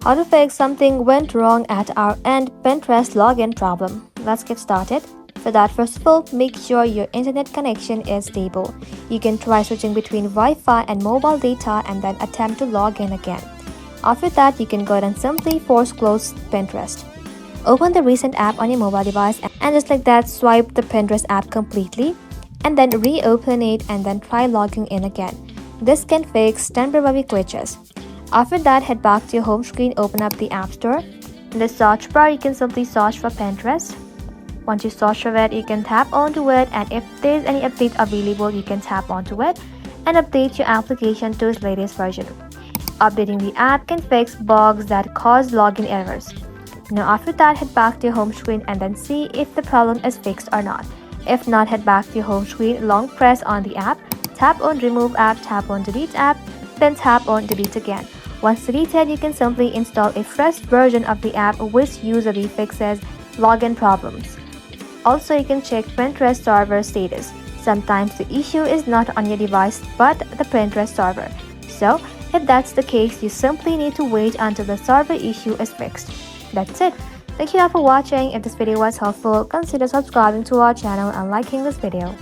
How to fix something went wrong at our end Pinterest login problem. Let's get started. For that, first of all, make sure your internet connection is stable. You can try switching between Wi-Fi and mobile data and then attempt to log in again. After that, you can go ahead and simply force close Pinterest. Open the recent app on your mobile device and just like that, swipe the Pinterest app completely and then reopen it and then try logging in again. This can fix temporary glitches. After that, head back to your home screen, open up the App Store. In the search bar, you can simply search for Pinterest. Once you search for it, you can tap onto it, and if there's any update available, you can tap onto it and update your application to its latest version. Updating the app can fix bugs that cause login errors. Now after that, head back to your home screen and then see if the problem is fixed or not. If not, head back to your home screen, long press on the app, tap on Remove App, tap on Delete App, then tap on Delete again. Once deleted, you can simply install a fresh version of the app which usually fixes login problems. Also, you can check Pinterest server status. Sometimes the issue is not on your device but the Pinterest server. So, if that's the case, you simply need to wait until the server issue is fixed. That's it. Thank you all for watching. If this video was helpful, consider subscribing to our channel and liking this video.